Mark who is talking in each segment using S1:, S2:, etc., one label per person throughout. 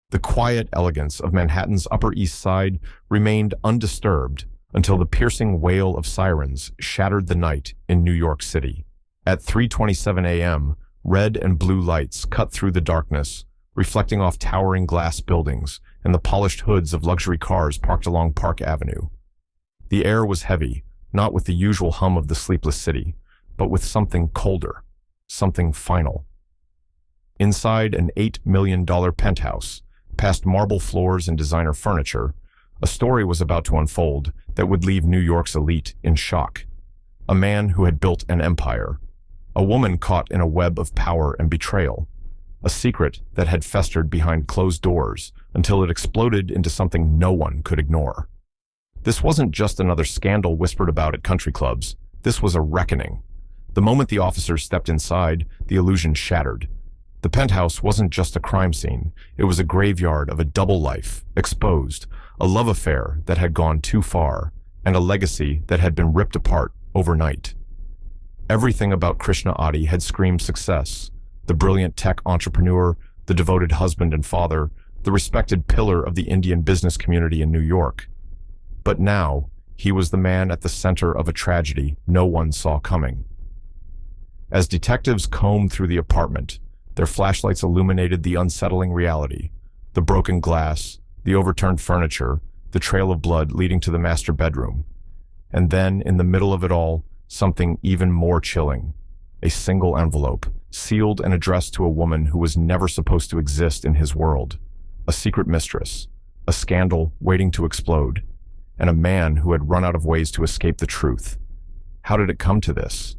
S1: The quiet elegance of Manhattan's Upper East Side remained undisturbed until the piercing wail of sirens shattered the night in New York City. At 3:27 a.m., red and blue lights cut through the darkness, reflecting off towering glass buildings and the polished hoods of luxury cars parked along Park Avenue. The air was heavy, not with the usual hum of the sleepless city, but with something colder, something final. Inside an $8 million penthouse, past marble floors and designer furniture, a story was about to unfold that would leave New York's elite in shock. A man who had built an empire, a woman caught in a web of power and betrayal, a secret that had festered behind closed doors until it exploded into something no one could ignore. This wasn't just another scandal whispered about at country clubs. This was a reckoning. The moment the officers stepped inside, the illusion shattered. The penthouse wasn't just a crime scene. It was a graveyard of a double life, exposed, a love affair that had gone too far, and a legacy that had been ripped apart overnight. Everything about Krishna Adi had screamed success. The brilliant tech entrepreneur, the devoted husband and father, the respected pillar of the Indian business community in New York. But now, he was the man at the center of a tragedy no one saw coming. As detectives combed through the apartment, their flashlights illuminated the unsettling reality: the broken glass, the overturned furniture, the trail of blood leading to the master bedroom. And then, in the middle of it all, something even more chilling. A single envelope, sealed and addressed to a woman who was never supposed to exist in his world. A secret mistress, a scandal waiting to explode, and a man who had run out of ways to escape the truth. How did it come to this?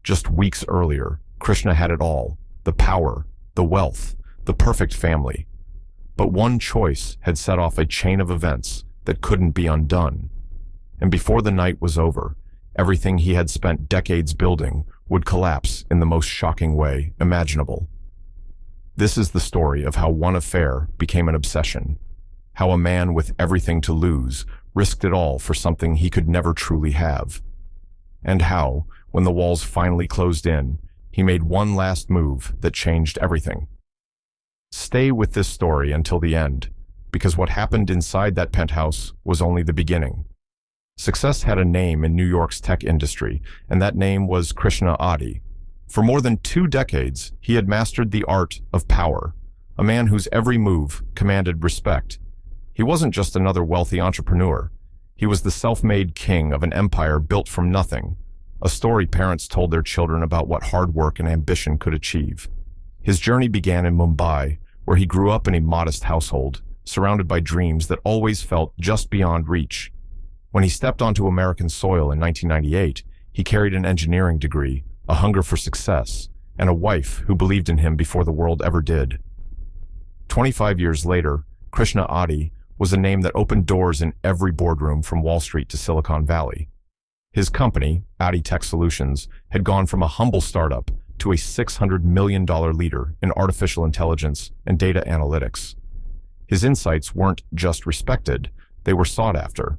S1: Just weeks earlier, Krishna had it all: the power, the wealth, the perfect family. But one choice had set off a chain of events that couldn't be undone. And before the night was over, everything he had spent decades building would collapse in the most shocking way imaginable. This is the story of how one affair became an obsession, how a man with everything to lose risked it all for something he could never truly have, and how, when the walls finally closed in, he made one last move that changed everything. Stay with this story until the end, because what happened inside that penthouse was only the beginning. Success had a name in New York's tech industry, and that name was Krishna Adi. For more than 2 decades, he had mastered the art of power, a man whose every move commanded respect. He wasn't just another wealthy entrepreneur. He was the self-made king of an empire built from nothing, a story parents told their children about what hard work and ambition could achieve. His journey began in Mumbai, where he grew up in a modest household, surrounded by dreams that always felt just beyond reach. When he stepped onto American soil in 1998, he carried an engineering degree, a hunger for success, and a wife who believed in him before the world ever did. 25 years later, Krishna Adi was a name that opened doors in every boardroom from Wall Street to Silicon Valley. His company, Adi Tech Solutions, had gone from a humble startup to a $600 million leader in artificial intelligence and data analytics. His insights weren't just respected, they were sought after.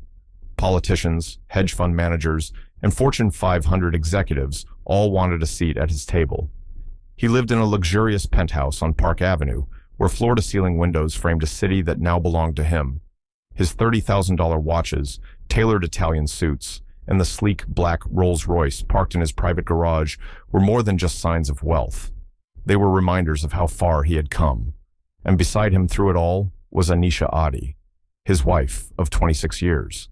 S1: Politicians, hedge fund managers, and Fortune 500 executives all wanted a seat at his table. He lived in a luxurious penthouse on Park Avenue, where floor-to-ceiling windows framed a city that now belonged to him. His $30,000 watches, tailored Italian suits, and the sleek black Rolls-Royce parked in his private garage were more than just signs of wealth. They were reminders of how far he had come. And beside him through it all was Anisha Adi, his wife of 26 years.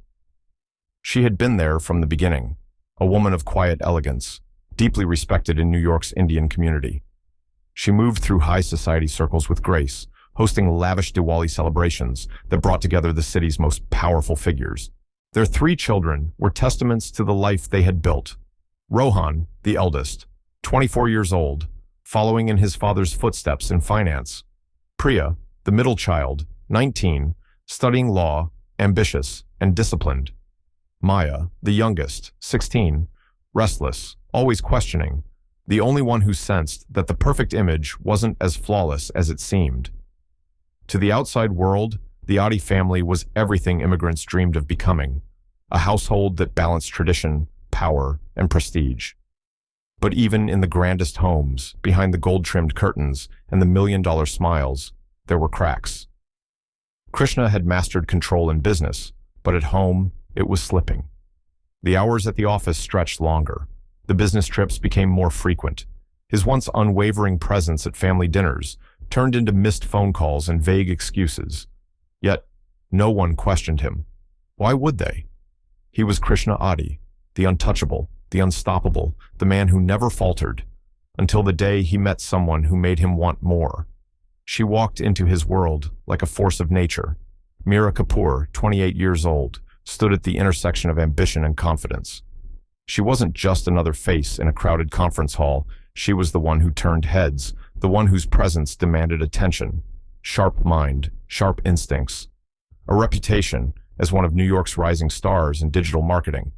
S1: She had been there from the beginning, a woman of quiet elegance, deeply respected in New York's Indian community. She moved through high society circles with grace, hosting lavish Diwali celebrations that brought together the city's most powerful figures. Their 3 children were testaments to the life they had built. Rohan, the eldest, 24 years old, following in his father's footsteps in finance. Priya, the middle child, 19, studying law, ambitious, and disciplined. Maya, the youngest, 16, restless, always questioning, the only one who sensed that the perfect image wasn't as flawless as it seemed. To the outside world, the Adi family was everything immigrants dreamed of becoming, a household that balanced tradition, power, and prestige. But even in the grandest homes, behind the gold-trimmed curtains and the million-dollar smiles, there were cracks. Krishna had mastered control in business, but at home, it was slipping. The hours at the office stretched longer. The business trips became more frequent. His once unwavering presence at family dinners turned into missed phone calls and vague excuses. Yet, no one questioned him. Why would they? He was Krishna Adi, the untouchable, the unstoppable, the man who never faltered, until the day he met someone who made him want more. She walked into his world like a force of nature. Meera Kapoor, 28 years old, stood at the intersection of ambition and confidence. She wasn't just another face in a crowded conference hall. She was the one who turned heads, the one whose presence demanded attention. Sharp mind, sharp instincts. A reputation as one of New York's rising stars in digital marketing.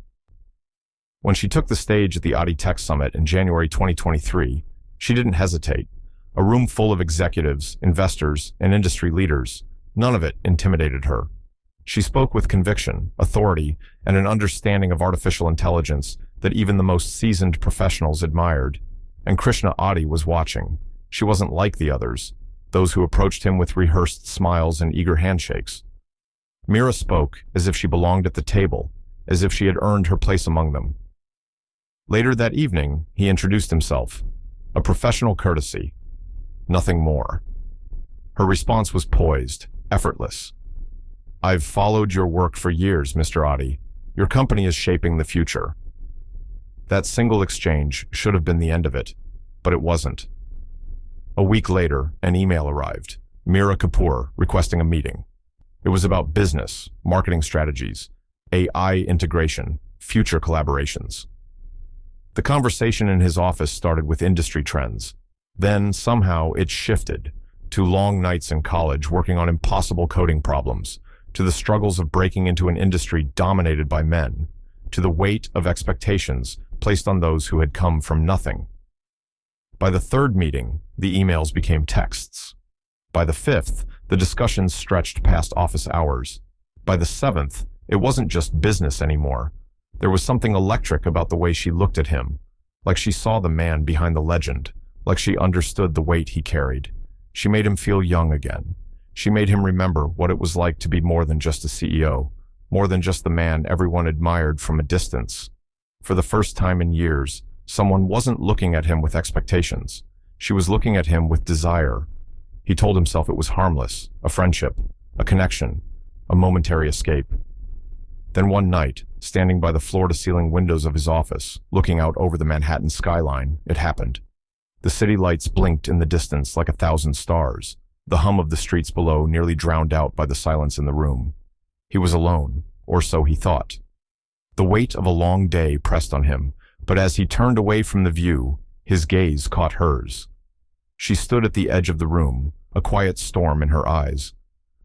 S1: When she took the stage at the Adi Tech Summit in January 2023, she didn't hesitate. A room full of executives, investors, and industry leaders. None of it intimidated her. She spoke with conviction, authority, and an understanding of artificial intelligence that even the most seasoned professionals admired. And Krishna Adi was watching. She wasn't like the others, those who approached him with rehearsed smiles and eager handshakes. Meera spoke as if she belonged at the table, as if she had earned her place among them. Later that evening, he introduced himself. A professional courtesy. Nothing more. Her response was poised, effortless. I've followed your work for years, Mr. Adi. Your company is shaping the future. That single exchange should have been the end of it, but it wasn't. A week later, an email arrived. Meera Kapoor requesting a meeting. It was about business, marketing strategies, AI integration, future collaborations. The conversation in his office started with industry trends. Then, somehow, it shifted to long nights in college working on impossible coding problems, to the struggles of breaking into an industry dominated by men, to the weight of expectations placed on those who had come from nothing. By the third meeting, the emails became texts. By the fifth, the discussions stretched past office hours. By the seventh, it wasn't just business anymore. There was something electric about the way she looked at him, like she saw the man behind the legend, like she understood the weight he carried. She made him feel young again. She made him remember what it was like to be more than just a CEO, more than just the man everyone admired from a distance. For the first time in years, someone wasn't looking at him with expectations. She was looking at him with desire. He told himself it was harmless, a friendship, a connection, a momentary escape. Then one night, standing by the floor-to-ceiling windows of his office, looking out over the Manhattan skyline, it happened. The city lights blinked in the distance like 1,000 stars, the hum of the streets below nearly drowned out by the silence in the room. He was alone, or so he thought. The weight of a long day pressed on him, but as he turned away from the view, his gaze caught hers. She stood at the edge of the room, a quiet storm in her eyes.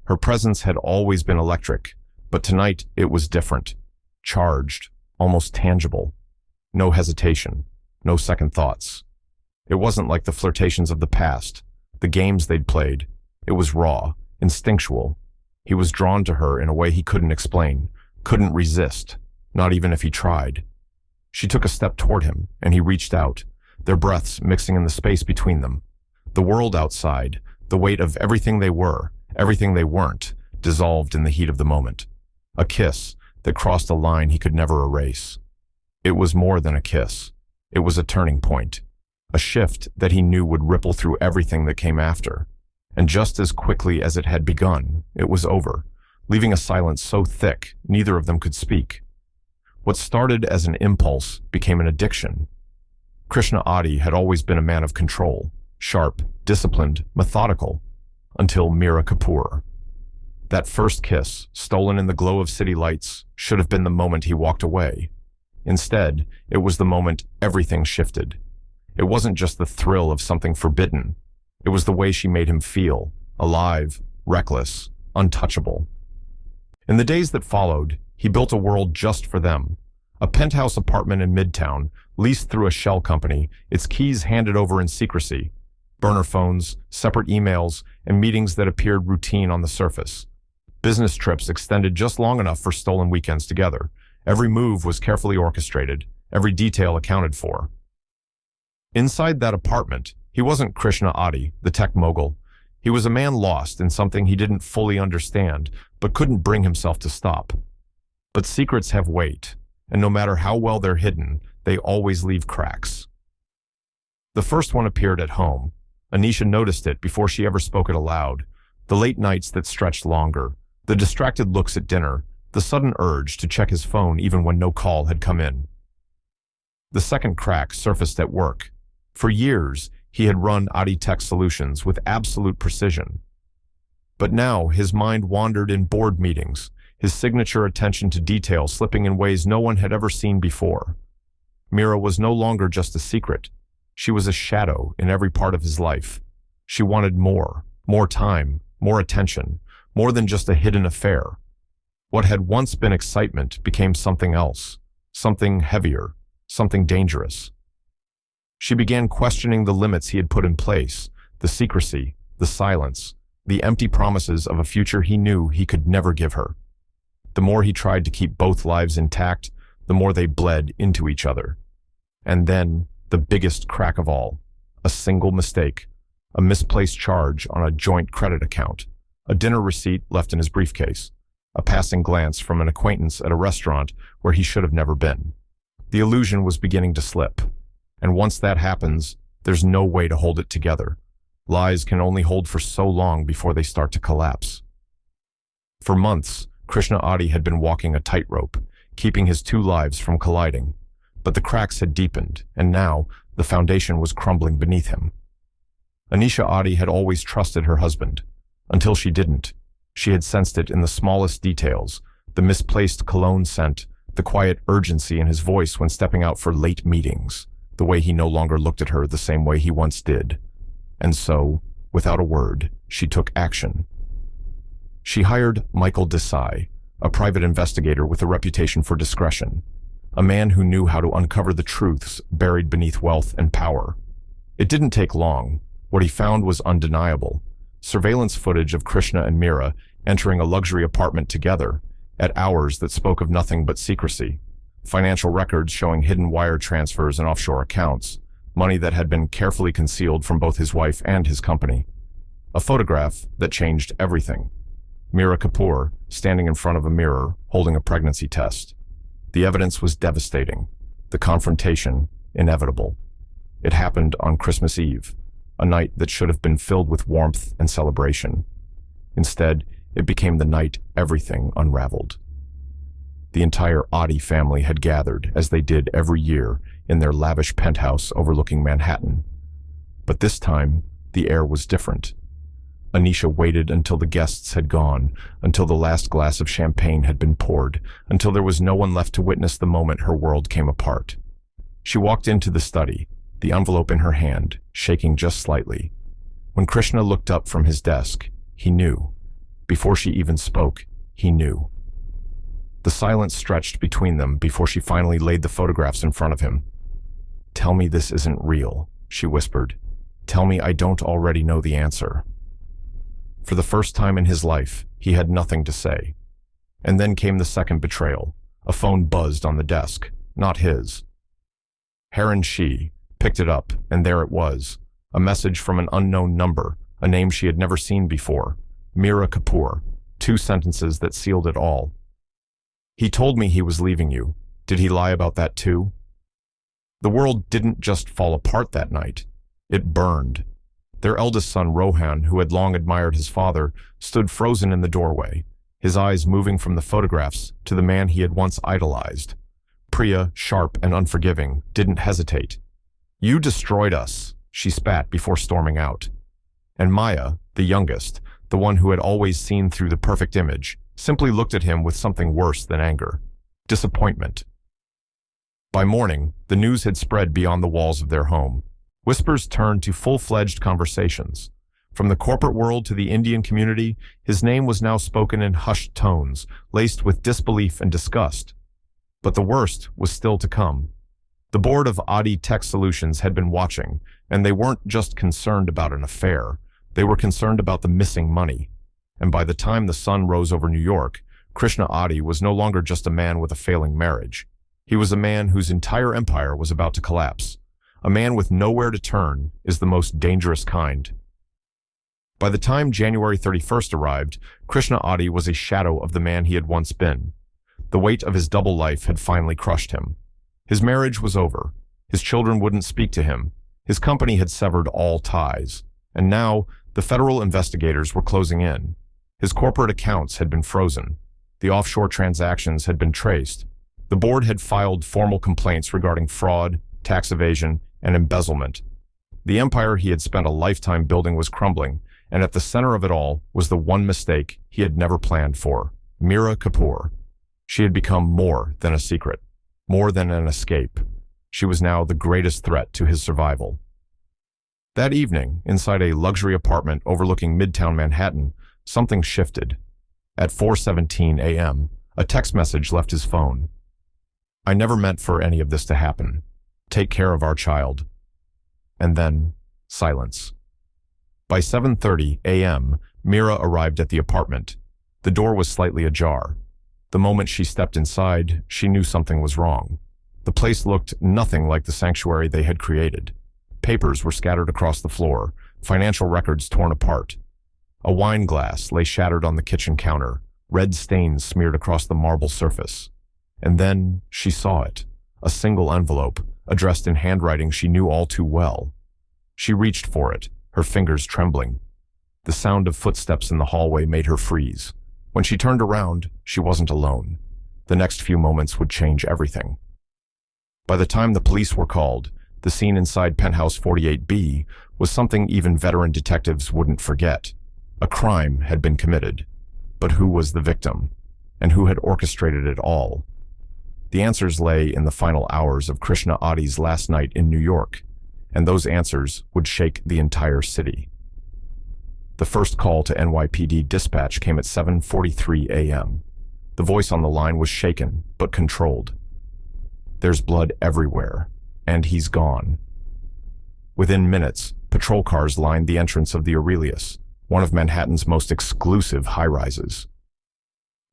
S1: Her presence had always been electric, but tonight it was different, charged, almost tangible. No hesitation, no second thoughts. It wasn't like the flirtations of the past, the games they'd played. It was raw, instinctual. He was drawn to her in a way he couldn't explain, couldn't resist, not even if he tried. She took a step toward him, and he reached out, their breaths mixing in the space between them. The world outside, the weight of everything they were, everything they weren't, dissolved in the heat of the moment. A kiss that crossed a line he could never erase. It was more than a kiss. It was a turning point. A shift that he knew would ripple through everything that came after. And just as quickly as it had begun, it was over, leaving a silence so thick neither of them could speak. What started as an impulse became an addiction. Krishna Adi had always been a man of control, sharp, disciplined, methodical, until Meera Kapoor. That first kiss, stolen in the glow of city lights, should have been the moment he walked away. Instead, it was the moment everything shifted. It wasn't just the thrill of something forbidden. It was the way she made him feel, alive, reckless, untouchable. In the days that followed, he built a world just for them. A penthouse apartment in Midtown, leased through a shell company, its keys handed over in secrecy. Burner phones, separate emails, and meetings that appeared routine on the surface. Business trips extended just long enough for stolen weekends together. Every move was carefully orchestrated, every detail accounted for. Inside that apartment, he wasn't Krishna Adi, the tech mogul. He was a man lost in something he didn't fully understand, but couldn't bring himself to stop. But secrets have weight, and no matter how well they're hidden, they always leave cracks. The first one appeared at home. Anisha noticed it before she ever spoke it aloud. The late nights that stretched longer, the distracted looks at dinner, the sudden urge to check his phone even when no call had come in. The second crack surfaced at work. For years, he had run Adi Tech Solutions with absolute precision. But now his mind wandered in board meetings, his signature attention to detail slipping in ways no one had ever seen before. Mira was no longer just a secret. She was a shadow in every part of his life. She wanted more time, more attention, more than just a hidden affair. What had once been excitement became something else, something heavier, something dangerous. She began questioning the limits he had put in place, the secrecy, the silence, the empty promises of a future he knew he could never give her. The more he tried to keep both lives intact, the more they bled into each other. And then, the biggest crack of all, a single mistake, a misplaced charge on a joint credit account, a dinner receipt left in his briefcase, a passing glance from an acquaintance at a restaurant where he should have never been. The illusion was beginning to slip, and once that happens, there's no way to hold it together. Lies can only hold for so long before they start to collapse. For months, Krishna Adi had been walking a tightrope, keeping his two lives from colliding. But the cracks had deepened, and now the foundation was crumbling beneath him. Anisha Adi had always trusted her husband. Until she didn't. She had sensed it in the smallest details, the misplaced cologne scent, the quiet urgency in his voice when stepping out for late meetings, the way he no longer looked at her the same way he once did. And so, without a word, she took action. She hired Michael Desai, a private investigator with a reputation for discretion, a man who knew how to uncover the truths buried beneath wealth and power. It didn't take long. What he found was undeniable. Surveillance footage of Krishna and Mira entering a luxury apartment together at hours that spoke of nothing but secrecy. Financial records showing hidden wire transfers and offshore accounts, money that had been carefully concealed from both his wife and his company. A photograph that changed everything. Mira Kapoor standing in front of a mirror holding a pregnancy test. The evidence was devastating. The confrontation inevitable. It happened on Christmas Eve, a night that should have been filled with warmth and celebration. Instead, it became the night everything unraveled. The entire Adi family had gathered, as they did every year, in their lavish penthouse overlooking Manhattan. But this time, the air was different. Anisha waited until the guests had gone, until the last glass of champagne had been poured, until there was no one left to witness the moment her world came apart. She walked into the study, the envelope in her hand, shaking just slightly. When Krishna looked up from his desk, he knew. Before she even spoke, he knew. The silence stretched between them before she finally laid the photographs in front of him. "Tell me this isn't real," she whispered. "Tell me I don't already know the answer." For the first time in his life, he had nothing to say. And then came the second betrayal. A phone buzzed on the desk, not his. Haran Shi picked it up, and there it was, a message from an unknown number, a name she had never seen before. Mira Kapoor, 2 sentences that sealed it all. "He told me he was leaving you. Did he lie about that too?" The world didn't just fall apart that night. It burned. Their eldest son, Rohan, who had long admired his father, stood frozen in the doorway, his eyes moving from the photographs to the man he had once idolized. Priya, sharp and unforgiving, didn't hesitate. "You destroyed us," she spat before storming out. And Maya, the youngest, the one who had always seen through the perfect image, simply looked at him with something worse than anger. Disappointment. By morning, the news had spread beyond the walls of their home. Whispers turned to full-fledged conversations. From the corporate world to the Indian community, his name was now spoken in hushed tones, laced with disbelief and disgust. But the worst was still to come. The board of Adi Tech Solutions had been watching, and they weren't just concerned about an affair. They were concerned about the missing money. And by the time the sun rose over New York, Krishna Adi was no longer just a man with a failing marriage. He was a man whose entire empire was about to collapse. A man with nowhere to turn is the most dangerous kind. By the time January 31st arrived, Krishna Adi was a shadow of the man he had once been. The weight of his double life had finally crushed him. His marriage was over. His children wouldn't speak to him. His company had severed all ties. And now, the federal investigators were closing in. His corporate accounts had been frozen. The offshore transactions had been traced. The board had filed formal complaints regarding fraud, tax evasion, and embezzlement. The empire he had spent a lifetime building was crumbling, and at the center of it all was the one mistake he had never planned for: Meera Kapoor. She had become more than a secret, more than an escape. She was now the greatest threat to his survival. That evening, inside a luxury apartment overlooking Midtown Manhattan, something shifted. At 4:17 a.m., a text message left his phone. "I never meant for any of this to happen. Take care of our child." And then, silence. By 7:30 a.m., Meera arrived at the apartment. The door was slightly ajar. The moment she stepped inside, she knew something was wrong. The place looked nothing like the sanctuary they had created. Papers were scattered across the floor, financial records torn apart. A wine glass lay shattered on the kitchen counter, red stains smeared across the marble surface. And then she saw it, a single envelope, addressed in handwriting she knew all too well. She reached for it, her fingers trembling. The sound of footsteps in the hallway made her freeze. When she turned around, she wasn't alone. The next few moments would change everything. By the time the police were called, the scene inside Penthouse 48B was something even veteran detectives wouldn't forget. A crime had been committed. But who was the victim? And who had orchestrated it all? The answers lay in the final hours of Krishna Adi's last night in New York, and those answers would shake the entire city. The first call to NYPD dispatch came at 7:43 a.m. The voice on the line was shaken, but controlled. "There's blood everywhere, and he's gone." Within minutes, patrol cars lined the entrance of the Aurelius, one of Manhattan's most exclusive high-rises.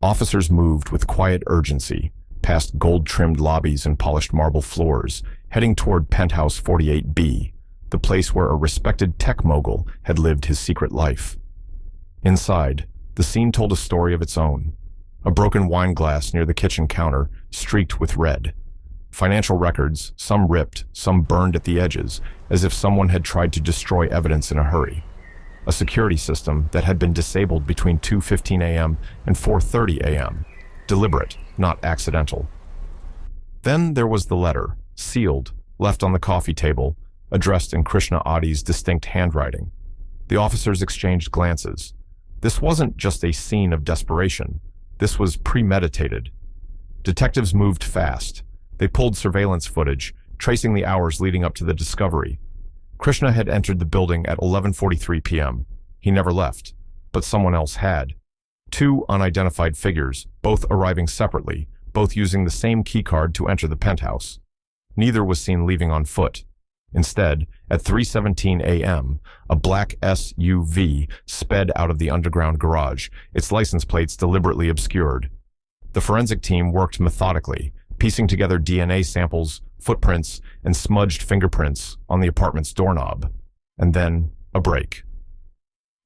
S1: Officers moved with quiet urgency, past gold-trimmed lobbies and polished marble floors, heading toward Penthouse 48B, the place where a respected tech mogul had lived his secret life. Inside, the scene told a story of its own. A broken wine glass near the kitchen counter, streaked with red. Financial records, some ripped, some burned at the edges, as if someone had tried to destroy evidence in a hurry. A security system that had been disabled between 2:15 a.m. and 4:30 a.m. Deliberate, not accidental. Then there was the letter, sealed, left on the coffee table, addressed in Krishna Adi's distinct handwriting. The officers exchanged glances. This wasn't just a scene of desperation. This was premeditated. Detectives moved fast. They pulled surveillance footage, tracing the hours leading up to the discovery. Krishna had entered the building at 11:43 p.m. He never left, but someone else had. Two unidentified figures, both arriving separately, both using the same keycard to enter the penthouse. Neither was seen leaving on foot. Instead, at 3:17 a.m., a black SUV sped out of the underground garage, its license plates deliberately obscured. The forensic team worked methodically, piecing together DNA samples, footprints, and smudged fingerprints on the apartment's doorknob. And then, a break.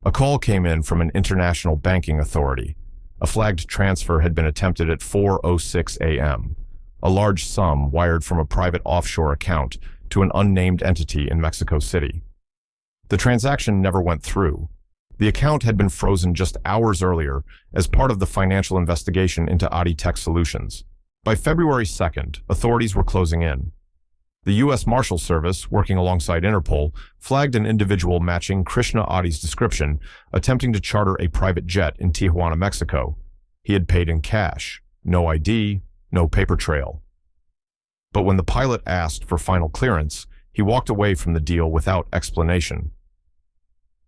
S1: A call came in from an international banking authority. A flagged transfer had been attempted at 4:06 a.m. A large sum wired from a private offshore account to an unnamed entity in Mexico City. The transaction never went through. The account had been frozen just hours earlier as part of the financial investigation into Adi Tech Solutions. By February 2nd, authorities were closing in. The U.S. Marshal Service, working alongside Interpol, flagged an individual matching Krishna Adi's description, attempting to charter a private jet in Tijuana, Mexico. He had paid in cash, no ID, no paper trail. But when the pilot asked for final clearance, he walked away from the deal without explanation.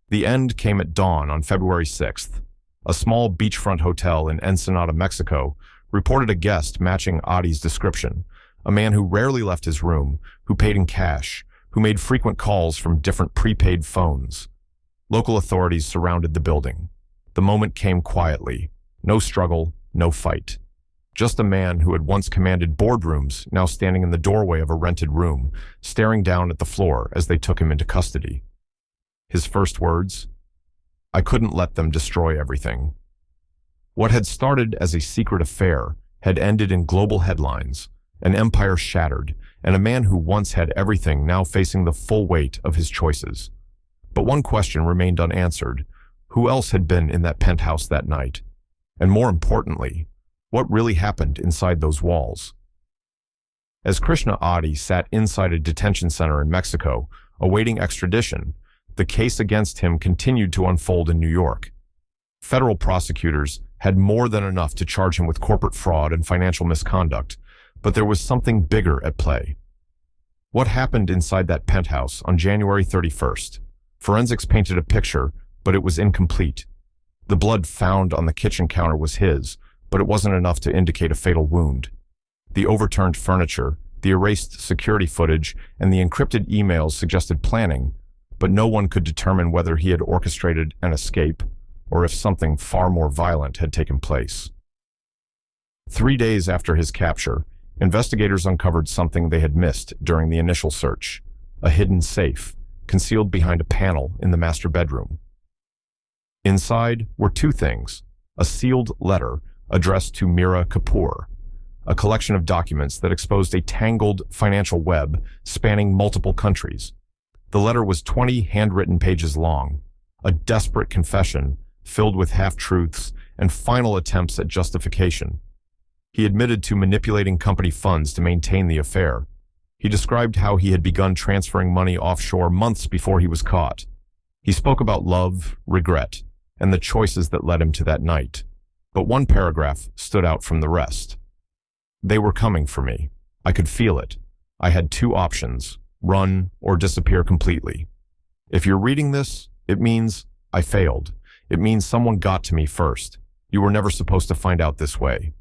S1: The end came at dawn on February 6th. A small beachfront hotel in Ensenada, Mexico, reported a guest matching Adi's description, a man who rarely left his room, who paid in cash, who made frequent calls from different prepaid phones. Local authorities surrounded the building. The moment came quietly. No struggle, no fight. Just a man who had once commanded boardrooms, now standing in the doorway of a rented room, staring down at the floor as they took him into custody. His first words, I couldn't let them destroy everything. What had started as a secret affair had ended in global headlines, an empire shattered, and a man who once had everything now facing the full weight of his choices. But one question remained unanswered. Who else had been in that penthouse that night? And more importantly, what really happened inside those walls? As Krishna Adi sat inside a detention center in Mexico, awaiting extradition, the case against him continued to unfold in New York. Federal prosecutors had more than enough to charge him with corporate fraud and financial misconduct, but there was something bigger at play. What happened inside that penthouse on January 31st? Forensics painted a picture, but it was incomplete. The blood found on the kitchen counter was his, but it wasn't enough to indicate a fatal wound. The overturned furniture, the erased security footage, and the encrypted emails suggested planning, but no one could determine whether he had orchestrated an escape or if something far more violent had taken place. 3 days after his capture, investigators uncovered something they had missed during the initial search: a hidden safe, concealed behind a panel in the master bedroom. Inside were two things: a sealed letter addressed to Meera Kapoor, a collection of documents that exposed a tangled financial web spanning multiple countries. The letter was 20 handwritten pages long, a desperate confession filled with half-truths and final attempts at justification. He admitted to manipulating company funds to maintain the affair. He described how he had begun transferring money offshore months before he was caught. He spoke about love, regret, and the choices that led him to that night. But one paragraph stood out from the rest. They were coming for me. I could feel it. I had two options: run or disappear completely. If you're reading this, it means I failed. It means someone got to me first. You were never supposed to find out this way.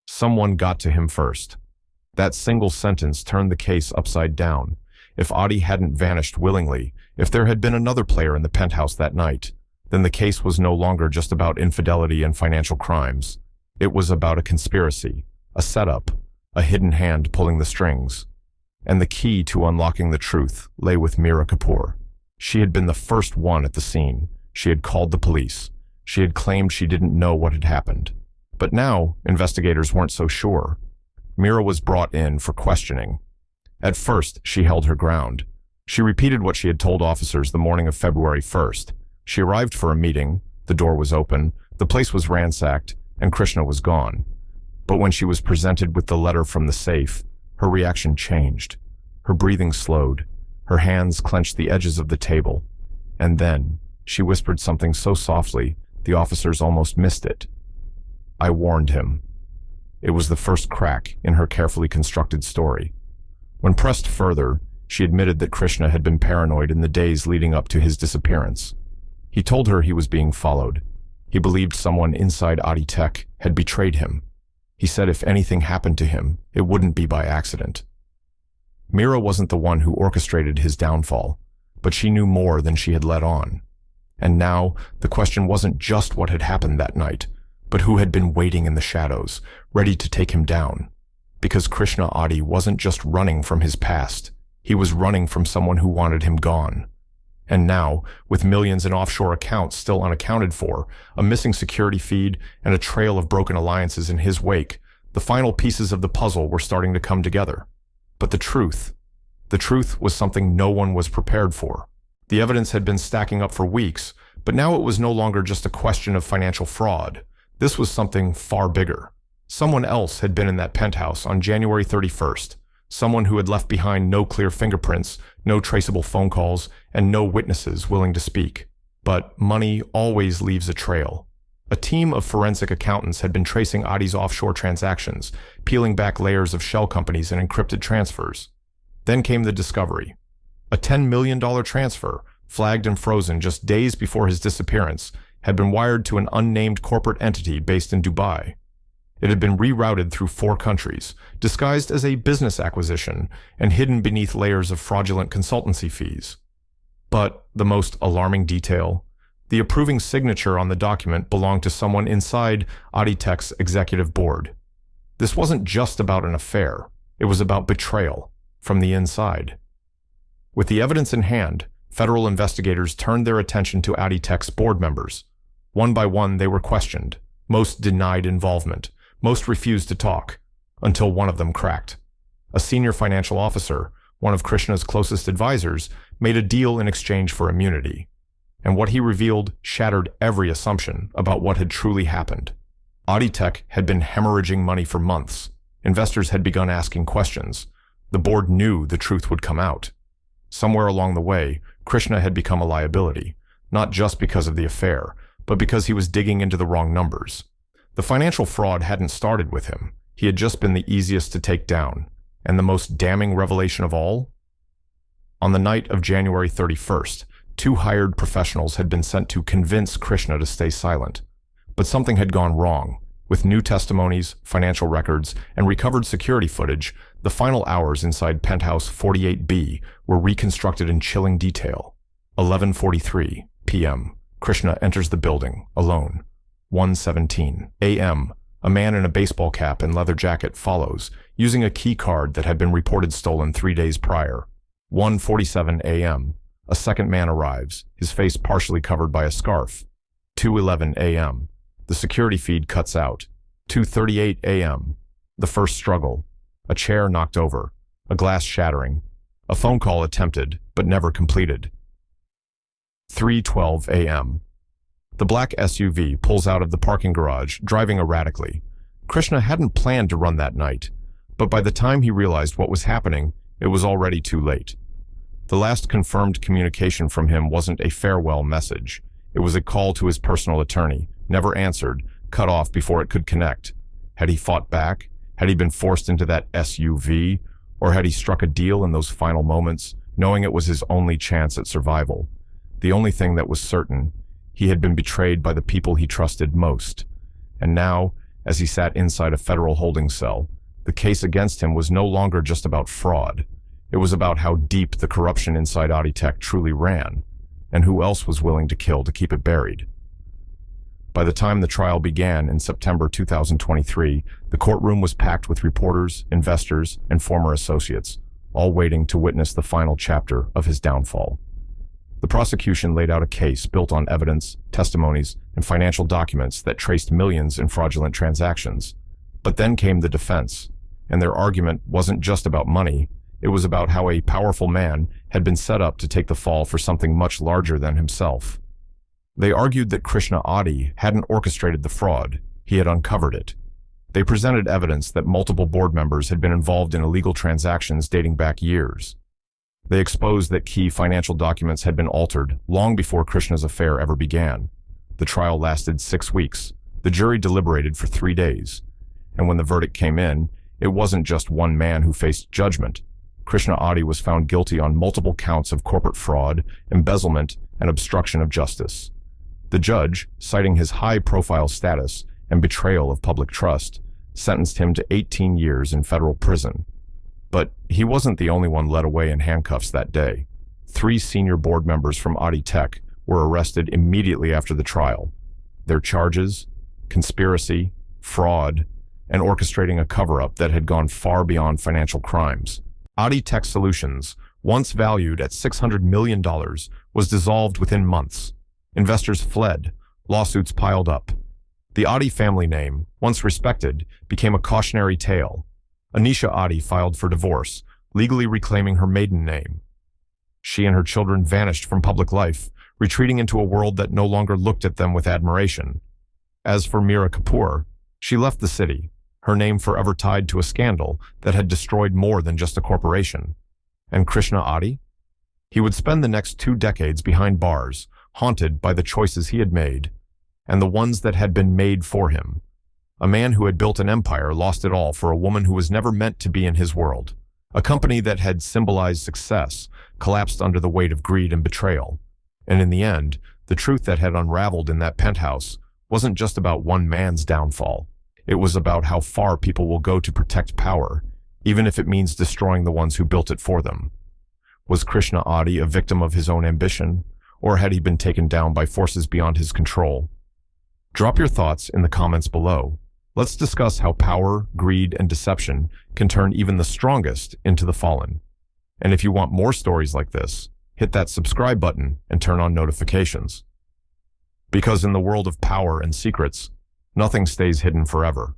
S1: Someone got to him first. That single sentence turned the case upside down. If Adi hadn't vanished willingly, if there had been another player in the penthouse that night, then the case was no longer just about infidelity and financial crimes. It was about a conspiracy, a setup, a hidden hand pulling the strings. And the key to unlocking the truth lay with Meera Kapoor. She had been the first one at the scene. She had called the police. She had claimed she didn't know what had happened. But now, investigators weren't so sure. Meera was brought in for questioning. At first, she held her ground. She repeated what she had told officers the morning of February 1st. She arrived for a meeting, the door was open, the place was ransacked, and Krishna was gone. But when she was presented with the letter from the safe, her reaction changed. Her breathing slowed. Her hands clenched the edges of the table. And then, she whispered something so softly, the officers almost missed it. I warned him. It was the first crack in her carefully constructed story. When pressed further, she admitted that Krishna had been paranoid in the days leading up to his disappearance. He told her he was being followed. He believed someone inside Adi Tech had betrayed him. He said if anything happened to him, it wouldn't be by accident. Meera wasn't the one who orchestrated his downfall, but she knew more than she had let on. And now, the question wasn't just what had happened that night, but who had been waiting in the shadows, ready to take him down. Because Krishna Adi wasn't just running from his past, he was running from someone who wanted him gone. And now, with millions in offshore accounts still unaccounted for, a missing security feed, and a trail of broken alliances in his wake, the final pieces of the puzzle were starting to come together. But the truth was something no one was prepared for. The evidence had been stacking up for weeks, but now it was no longer just a question of financial fraud. This was something far bigger. Someone else had been in that penthouse on January 31st. Someone who had left behind no clear fingerprints, no traceable phone calls, and no witnesses willing to speak. But money always leaves a trail. A team of forensic accountants had been tracing Adi's offshore transactions, peeling back layers of shell companies and encrypted transfers. Then came the discovery. A $10 million transfer, flagged and frozen just days before his disappearance, had been wired to an unnamed corporate entity based in Dubai. It had been rerouted through 4 countries, disguised as a business acquisition, and hidden beneath layers of fraudulent consultancy fees. But the most alarming detail, the approving signature on the document belonged to someone inside Adi Tech's executive board. This wasn't just about an affair, it was about betrayal, from the inside. With the evidence in hand, Federal investigators turned their attention to Aditech's board members. One by one, they were questioned. Most denied involvement. Most refused to talk, until one of them cracked. A senior financial officer, one of Krishna's closest advisors, made a deal in exchange for immunity. And what he revealed shattered every assumption about what had truly happened. Aditech had been hemorrhaging money for months. Investors had begun asking questions. The board knew the truth would come out. Somewhere along the way, Krishna had become a liability, not just because of the affair, but because he was digging into the wrong numbers. The financial fraud hadn't started with him. He had just been the easiest to take down. And the most damning revelation of all? On the night of January 31st, 2 hired professionals had been sent to convince Krishna to stay silent. But something had gone wrong. With new testimonies, financial records, and recovered security footage, the final hours inside Penthouse 48B were reconstructed in chilling detail. 11:43 p.m. Krishna enters the building, alone. 1:17 a.m. A man in a baseball cap and leather jacket follows, using a key card that had been reported stolen 3 days prior. 1:47 a.m. A second man arrives, his face partially covered by a scarf. 2:11 a.m. The security feed cuts out. 2:38 a.m. The first struggle. A chair knocked over, a glass shattering. A phone call attempted, but never completed. 3:12 a.m. The black SUV pulls out of the parking garage, driving erratically. Krishna hadn't planned to run that night, but by the time he realized what was happening, it was already too late. The last confirmed communication from him wasn't a farewell message. It was a call to his personal attorney, never answered, cut off before it could connect. Had he fought back? Had he been forced into that SUV? Or had he struck a deal in those final moments, knowing it was his only chance at survival? The only thing that was certain, he had been betrayed by the people he trusted most. And now, as he sat inside a federal holding cell, the case against him was no longer just about fraud. It was about how deep the corruption inside Aditech truly ran, and who else was willing to kill to keep it buried. By the time the trial began in September 2023, the courtroom was packed with reporters, investors, and former associates, all waiting to witness the final chapter of his downfall. The prosecution laid out a case built on evidence, testimonies, and financial documents that traced millions in fraudulent transactions. But then came the defense, and their argument wasn't just about money. It was about how a powerful man had been set up to take the fall for something much larger than himself. They argued that Krishna Adi hadn't orchestrated the fraud, he had uncovered it. They presented evidence that multiple board members had been involved in illegal transactions dating back years. They exposed that key financial documents had been altered long before Krishna's affair ever began. The trial lasted 6 weeks. The jury deliberated for 3 days. And when the verdict came in, it wasn't just one man who faced judgment. Krishna Adi was found guilty on multiple counts of corporate fraud, embezzlement, and obstruction of justice. The judge, citing his high-profile status and betrayal of public trust, sentenced him to 18 years in federal prison. But he wasn't the only one led away in handcuffs that day. 3 senior board members from Aditech were arrested immediately after the trial. Their charges: conspiracy, fraud, and orchestrating a cover-up that had gone far beyond financial crimes. Aditech Solutions, once valued at $600 million, was dissolved within months. Investors fled, lawsuits piled up. The Adi family name, once respected, became a cautionary tale. Anisha Adi filed for divorce, legally reclaiming her maiden name. She and her children vanished from public life, retreating into a world that no longer looked at them with admiration. As for Meera Kapoor, she left the city, her name forever tied to a scandal that had destroyed more than just a corporation. And Krishna Adi? He would spend the next 2 decades behind bars, haunted by the choices he had made, and the ones that had been made for him. A man who had built an empire lost it all for a woman who was never meant to be in his world. A company that had symbolized success collapsed under the weight of greed and betrayal. And in the end, the truth that had unraveled in that penthouse wasn't just about one man's downfall. It was about how far people will go to protect power, even if it means destroying the ones who built it for them. Was Krishna Adi a victim of his own ambition, or had he been taken down by forces beyond his control? Drop your thoughts in the comments below. Let's discuss how power, greed, and deception can turn even the strongest into the fallen. And if you want more stories like this, hit that subscribe button and turn on notifications. Because in the world of power and secrets, nothing stays hidden forever.